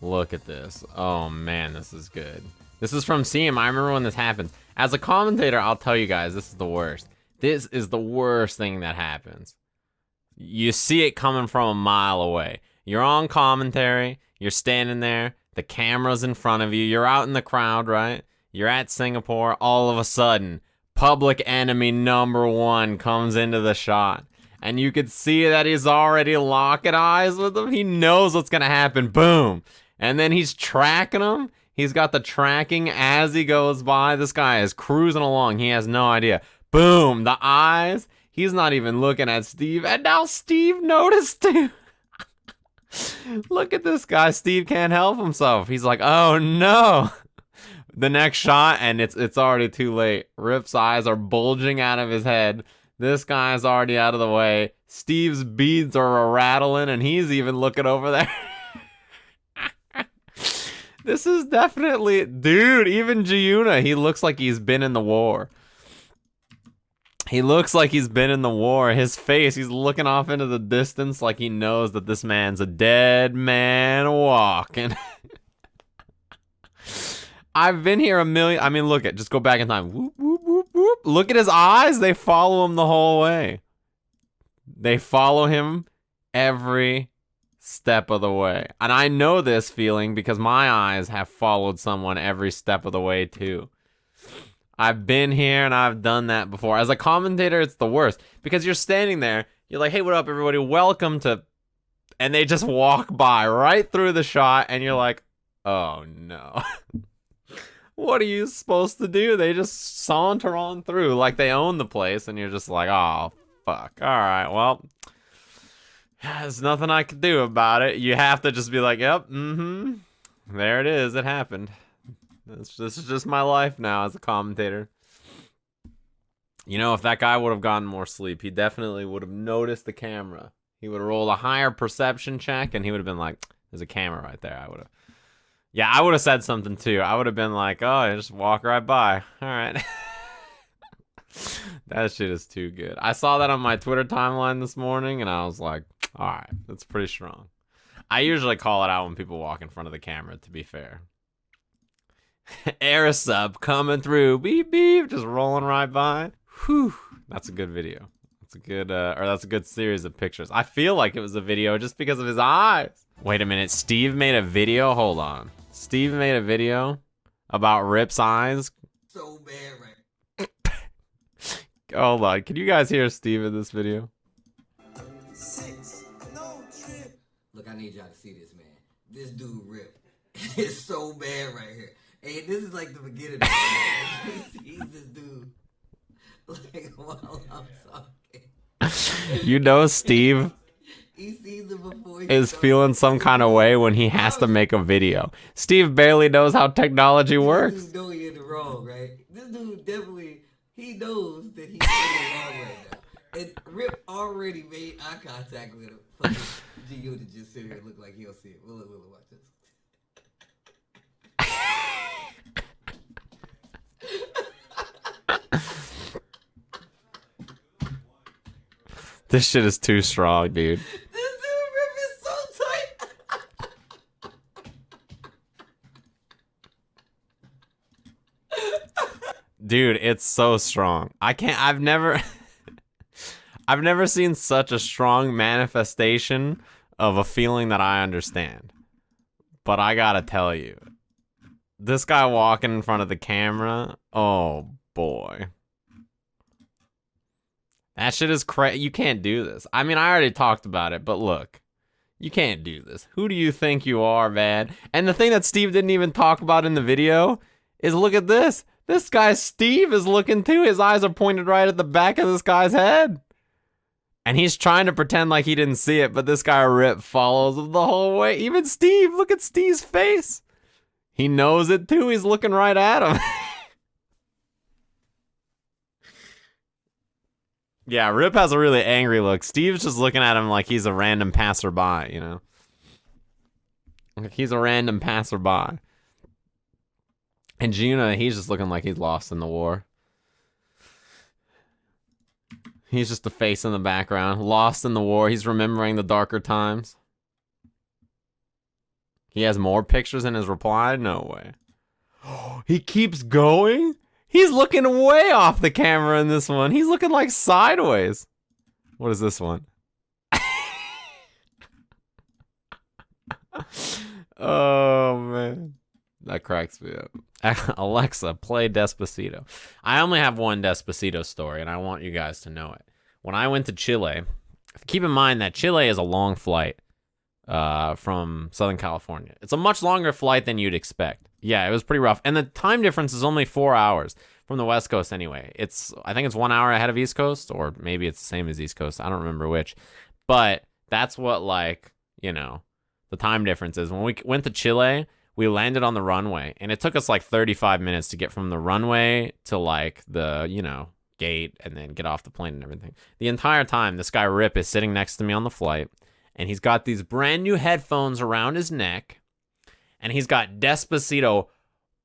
Look at this. Oh man, this is good. This is from CM. I remember when this happens. As a commentator, I'll tell you guys, this is the worst. This is the worst thing that happens. You see it coming from a mile away. You're on commentary, you're standing there, the camera's in front of you, you're out in the crowd, right? You're at Singapore, all of a sudden, public enemy number one comes into the shot. And you could see that he's already locking eyes with him. He knows what's gonna happen, boom. And then he's tracking him. He's got the tracking as he goes by. This guy is cruising along, he has no idea. Boom, the eyes. He's not even looking at Steve, and now Steve noticed too. Look at this guy. Steve can't help himself. He's like, oh no. The next shot, and it's already too late. Rip's eyes are bulging out of his head. This guy's already out of the way. Steve's beads are rattling, and he's even looking over there. This is definitely... Dude, even Giuna, he looks like he's been in the war. He looks like he's been in the war. His face, he's looking off into the distance like he knows that this man's a dead man walking. I've been here a million... I mean, look at... Just go back in time. Whoop, whoop, whoop, whoop. Look at his eyes. They follow him the whole way. They follow him every step of the way. And I know this feeling because my eyes have followed someone every step of the way too. I've been here and I've done that before. As a commentator, it's the worst because you're standing there. You're like, hey, what up, everybody? Welcome to... And they just walk by right through the shot and you're like, oh no. What are you supposed to do? They just saunter on through like they own the place and you're just like, oh, fuck. All right, well, there's nothing I can do about it. You have to just be like, yep, there it is. It happened. This is just my life now as a commentator. You know, if that guy would have gotten more sleep, he definitely would have noticed the camera. He would have rolled a higher perception check, and he would have been like, there's a camera right there. I would have said something too. I would have been like, oh, just walk right by. All right. That shit is too good. I saw that on my Twitter timeline this morning, and I was like, all right, that's pretty strong. I usually call it out when people walk in front of the camera, to be fair. Air sub coming through, beep beep, just rolling right by. Whew, that's a good video. That's a good, that's a good series of pictures. I feel like it was a video just because of his eyes. Wait a minute, Steve made a video. Hold on, Steve made a video about Rip's eyes. So bad, right? Hold on, can you guys hear Steve in this video? 6, no trip. Look, I need y'all to see this, man. This dude Rip is so bad right here. Hey, this is like the beginning of it. He's this dude. Like, while I'm talking. You know Steve He sees it before he is feeling some kind of way when he has to make a video. Steve barely knows how technology works. This dude know he in the wrong, right? This dude definitely, he knows that he's in the wrong right now. And Rip already made eye contact with him. Fucking G.U. to just sit here and look like he'll see it. Look, watch this. This shit is too strong, dude. This dude Rip is so tight. Dude, it's so strong. I've never seen such a strong manifestation of a feeling that I understand. But I gotta tell you, this guy walking in front of the camera, oh boy. That shit is crazy. You can't do this. I mean, I already talked about it, but look. You can't do this. Who do you think you are, man? And the thing that Steve didn't even talk about in the video is look at this. This guy Steve is looking too. His eyes are pointed right at the back of this guy's head. And he's trying to pretend like he didn't see it, but this guy Rip follows him the whole way. Even Steve, look at Steve's face. He knows it too. He's looking right at him. Yeah, Rip has a really angry look. Steve's just looking at him like he's a random passerby, you know? Like he's a random passerby. And Giuna, he's just looking like he's lost in the war. He's just a face in the background. Lost in the war. He's remembering the darker times. He has more pictures in his reply? No way. He keeps going? He's looking way off the camera in this one. He's looking like sideways. What is this one? Oh, man. That cracks me up. Alexa, play Despacito. I only have one Despacito story, and I want you guys to know it. When I went to Chile, keep in mind that Chile is a long flight from Southern California. It's a much longer flight than you'd expect. Yeah, it was pretty rough. And the time difference is only 4 hours from the West Coast anyway. I think it's 1 hour ahead of East Coast, or maybe it's the same as East Coast. I don't remember which. But that's what, like, you know, the time difference is. When we went to Chile, we landed on the runway, and it took us like 35 minutes to get from the runway to like the, you know, gate and then get off the plane and everything. The entire time, this guy Rip is sitting next to me on the flight, and he's got these brand new headphones around his neck, and he's got Despacito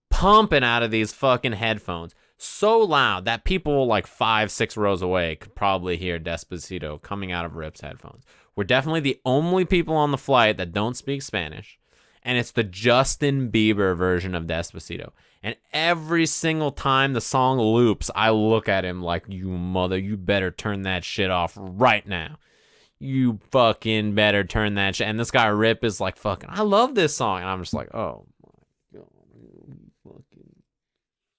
pumping out of these fucking headphones so loud that people like 5-6 rows away could probably hear Despacito coming out of Rip's headphones. We're definitely the only people on the flight that don't speak Spanish. And it's the Justin Bieber version of Despacito. And every single time the song loops, I look at him like, you better turn that shit off right now. You fucking better turn that shit. And this guy Rip is like, fucking, I love this song. And I'm just like, oh,